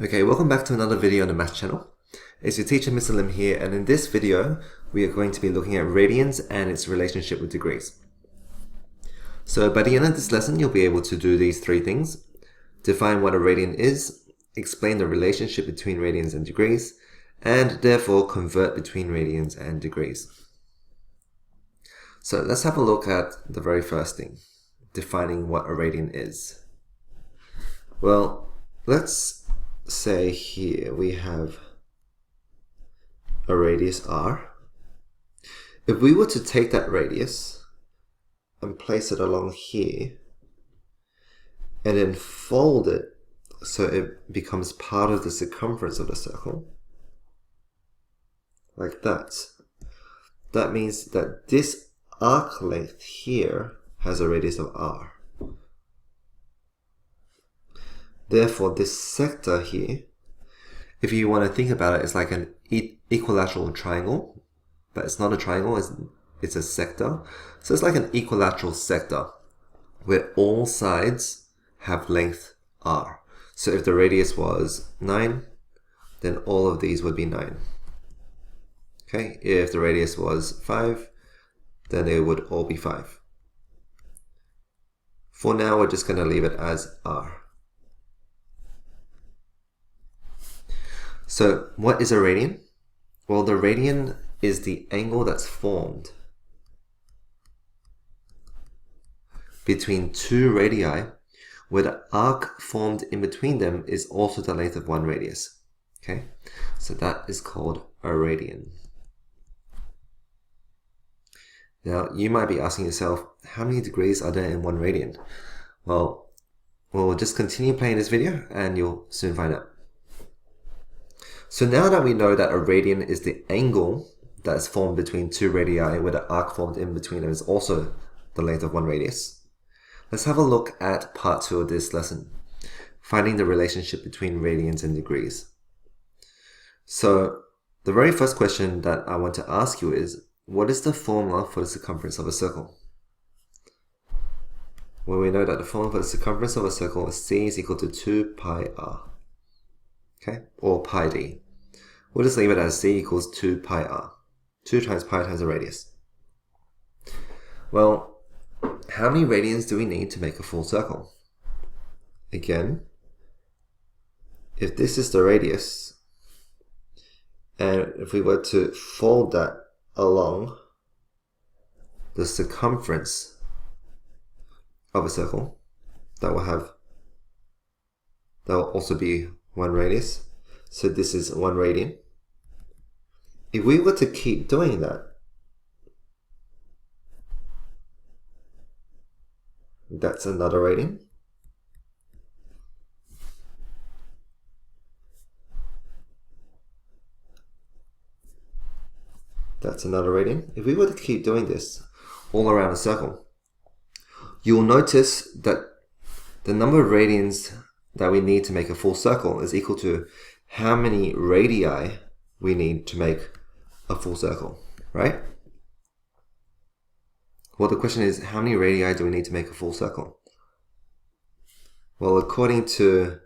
Okay, welcome back to another video on the Math channel. It's your teacher, Mr. Lim here, and in this video, we are going to be looking at radians and its relationship with degrees. So by the end of this lesson, you'll be able to do these three things: define what a radian is, explain the relationship between radians and degrees, and therefore convert between radians and degrees. So let's have a look at the very first thing, defining what a radian is. Well, let's say here we have a radius r. If we were to take that radius and place it along here and then fold it so it becomes part of the circumference of the circle, like that, that means that this arc length here has a radius of r. Therefore, this sector here, if you want to think about it, it's like an equilateral triangle, but it's not a triangle, it's a sector. So it's like an equilateral sector where all sides have length r. So if the radius was 9, then all of these would be 9. Okay, if the radius was 5, then they would all be 5. For now, we're just going to leave it as r. So what is a radian? Well, the radian is the angle that's formed between two radii where the arc formed in between them is also the length of one radius. Okay, so that is called a radian. Now, you might be asking yourself, how many degrees are there in one radian? Well, we'll just continue playing this video and you'll soon find out. So now that we know that a radian is the angle that's formed between two radii where the arc formed in between them is also the length of one radius, let's have a look at part 2 of this lesson, finding the relationship between radians and degrees. So the very first question that I want to ask you is, what is the formula for the circumference of a circle? Well, we know that the formula for the circumference of a circle is c is equal to 2 pi r. Okay, or pi d. We'll just leave it as c equals 2 pi r. 2 times pi times the radius. Well, how many radians do we need to make a full circle? Again, if this is the radius, and if we were to fold that along the circumference of a circle, that will also be one radius. So this is 1 radian. If we were to keep doing that, that's another radian. That's another radian. If we were to keep doing this all around a circle, you will notice that the number of radians that we need to make a full circle is equal to how many radii we need to make a full circle, right? Well, the question is, how many radii do we need to make a full circle? Well, according to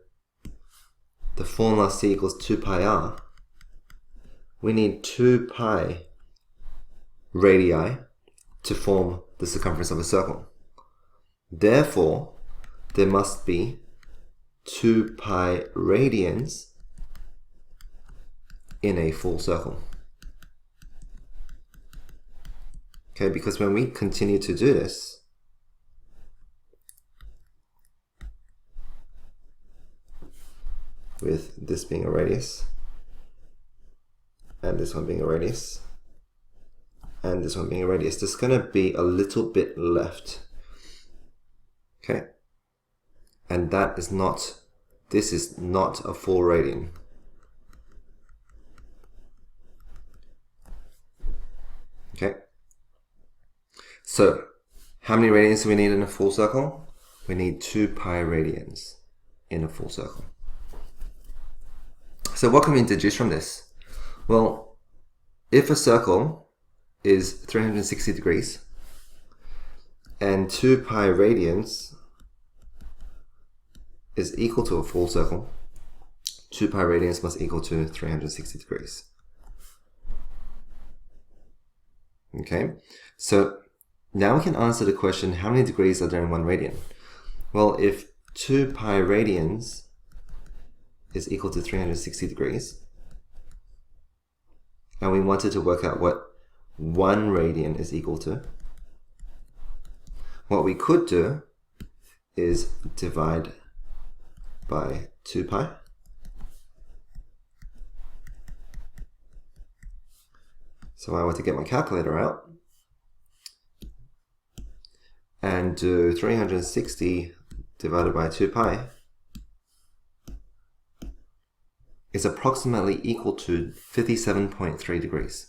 the formula c equals 2 pi r, we need 2 pi radii to form the circumference of a circle. Therefore, there must be 2 pi radians in a full circle. Okay, because when we continue to do this, with this being a radius, and this one being a radius, and this one being a radius, there's going to be a little bit left. Okay, and that is not, this is not a full radian. Okay, so how many radians do we need in a full circle? We need 2 pi radians in a full circle. So what can we deduce from this? Well, if a circle is 360 degrees and 2 pi radians is equal to a full circle, 2 pi radians must equal to 360 degrees. Okay, so now we can answer the question, how many degrees are there in 1 radian? Well, if 2 pi radians is equal to 360 degrees, and we wanted to work out what 1 radian is equal to, what we could do is divide by 2 pi. So I want to get my calculator out and do 360 divided by 2 pi is approximately equal to 57.3 degrees.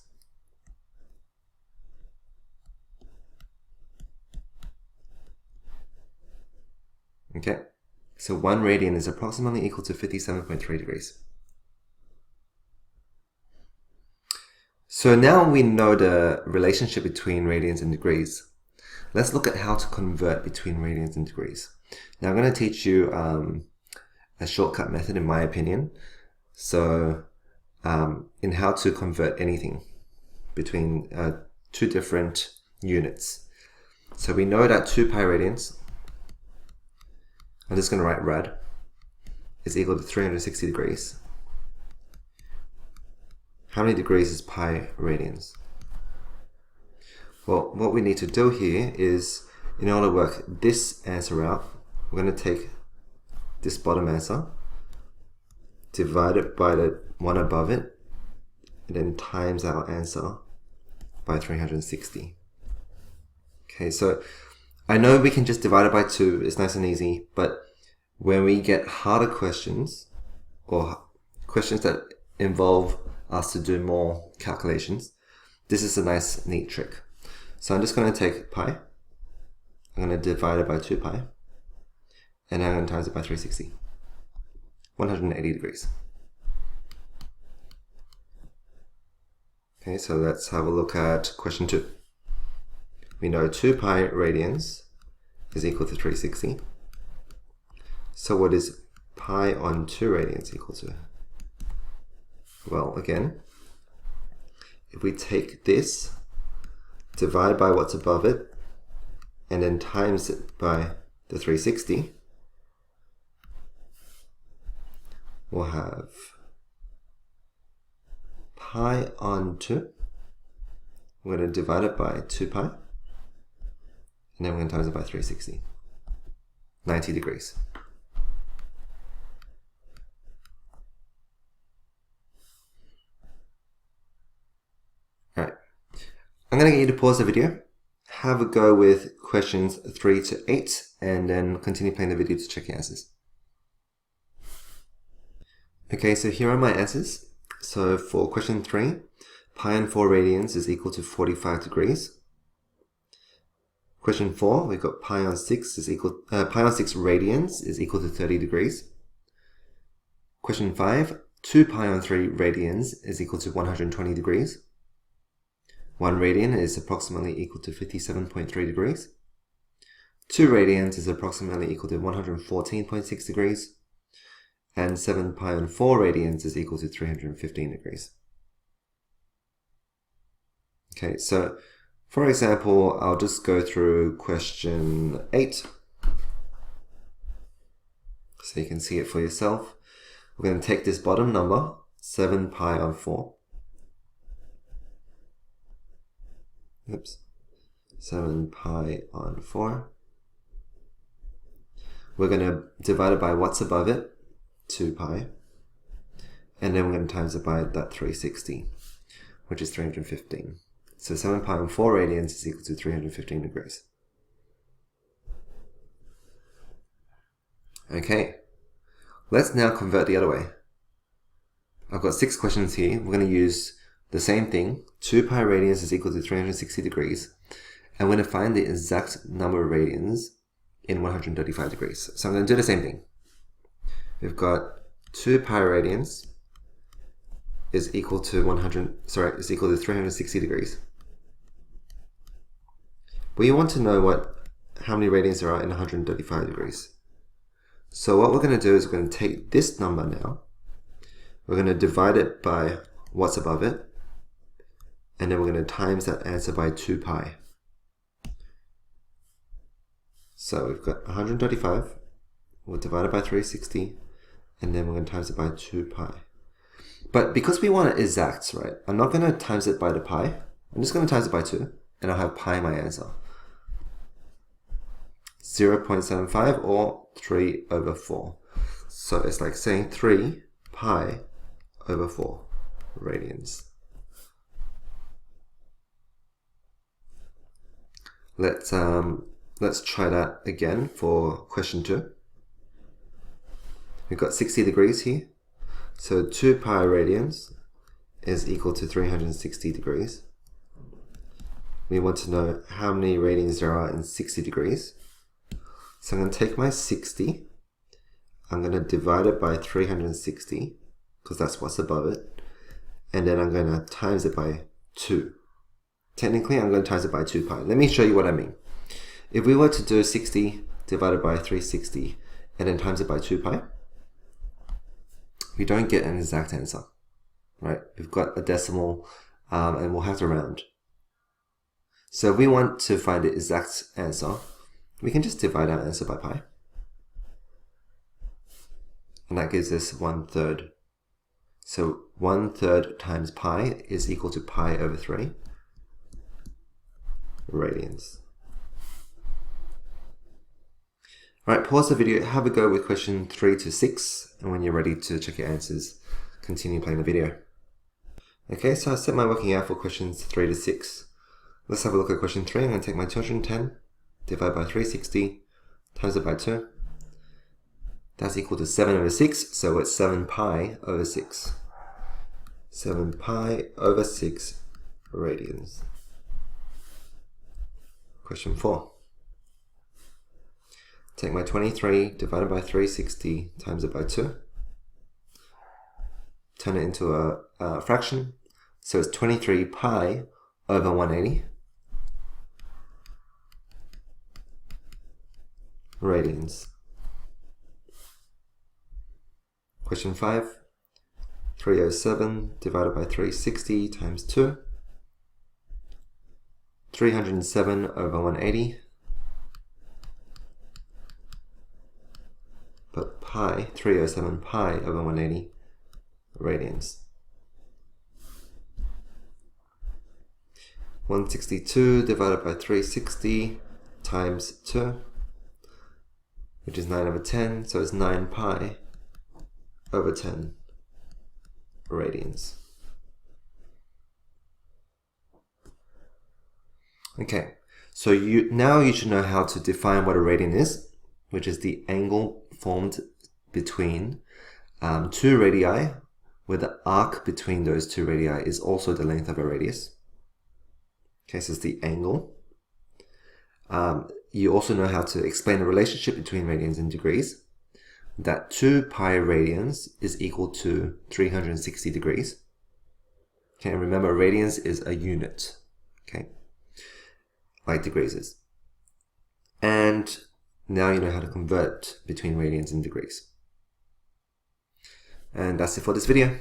Okay, so 1 radian is approximately equal to 57.3 degrees. So now we know the relationship between radians and degrees. Let's look at how to convert between radians and degrees. Now I'm going to teach you a shortcut method, in my opinion. So in how to convert anything between 2 different units. So we know that 2 pi radians, I'm just going to write rad, is equal to 360 degrees. How many degrees is pi radians? Well, what we need to do here is, in order to work this answer out, we're going to take this bottom answer, divide it by the one above it, and then times our answer by 360. Okay, so I know we can just divide it by 2, it's nice and easy, but when we get harder questions, or questions that involve us to do more calculations, this is a nice, neat trick. So I'm just going to take pi, I'm going to divide it by 2 pi, and I'm going to times it by 360. 180 degrees. Okay, so let's have a look at question 2. We know 2 pi radians is equal to 360. So what is pi on 2 radians equal to? Well, again, if we take this, divide by what's above it, and then times it by the 360, we'll have pi on 2. We're going to divide it by 2 pi, and then we're going to times it by 360. 90 degrees. Alright, I'm going to get you to pause the video, have a go with questions 3 to 8, and then continue playing the video to check your answers. Okay, so here are my answers. So for question 3, pi on 4 radians is equal to 45 degrees. Question 4, we've got pi on 6 radians is equal to 30 degrees. Question 5, 2 pi on 3 radians is equal to 120 degrees. 1 radian is approximately equal to 57.3 degrees. 2 radians is approximately equal to 114.6 degrees. And 7 pi on 4 radians is equal to 315 degrees. Okay, so for example, I'll just go through question 8 so you can see it for yourself. We're going to take this bottom number, 7 pi on 4. Oops. 7 pi on 4. We're going to divide it by what's above it, 2 pi. And then we're going to times it by that 360, which is 315. So 7 pi on 4 radians is equal to 315 degrees. Okay, let's now convert the other way. I've got 6 questions here. We're going to use the same thing. 2 pi radians is equal to 360 degrees. And we're going to find the exact number of radians in 135 degrees. So I'm going to do the same thing. We've got 2 pi radians is equal to 360 degrees. But you want to know how many radians there are in 135 degrees. So what we're going to do is we're going to take this number now, We're going to divide it by what's above it, and then we're going to times that answer by 2 pi. So we've got 135, we'll divide it by 360, and then we're going to times it by 2 pi. But because we want it exact, right, I'm not going to times it by the pi, I'm just going to times it by 2, and I'll have pi my answer. 0.75 or 3 over 4. So it's like saying 3 pi over 4 radians. Let's try that again for question 2. We've got 60 degrees here. So 2 pi radians is equal to 360 degrees. We want to know how many radians there are in 60 degrees. So I'm going to take my 60. I'm going to divide it by 360 because that's what's above it. And then I'm going to times it by 2. Technically, I'm going to times it by 2 pi. Let me show you what I mean. If we were to do 60 divided by 360 and then times it by 2 pi, we don't get an exact answer, right? We've got a decimal and we'll have to round. So if we want to find the exact answer, we can just divide our answer by pi. And that gives us 1/3. So 1/3 times pi is equal to pi over 3 radians. Alright, pause the video, have a go with question 3 to 6, and when you're ready to check your answers, continue playing the video. Okay, so I set my working out for questions 3 to 6. Let's have a look at question 3. I'm going to take my 210, divide by 360, times it by 2. That's equal to 7 over 6, so it's 7 pi over 6. 7 pi over 6 radians. Question 4. Take my 23 divided by 360 times it by 2. Turn it into a fraction. So it's 23 pi over 180 radians. Question 5. 307 divided by 360 times 2. 307 over 180. But pi, 307 pi over 180 radians. 162 divided by 360 times 2, which is 9 over 10, so it's 9 pi over 10 radians. Okay, so now you should know how to define what a radian is, which is the angle formed between 2 radii, where the arc between those 2 radii is also the length of a radius. Okay, so it's the angle. You also know how to explain the relationship between radians and degrees, that 2 pi radians is equal to 360 degrees. Okay, and remember, radians is a unit, okay, like degrees is. And now you know how to convert between radians and degrees. And that's it for this video.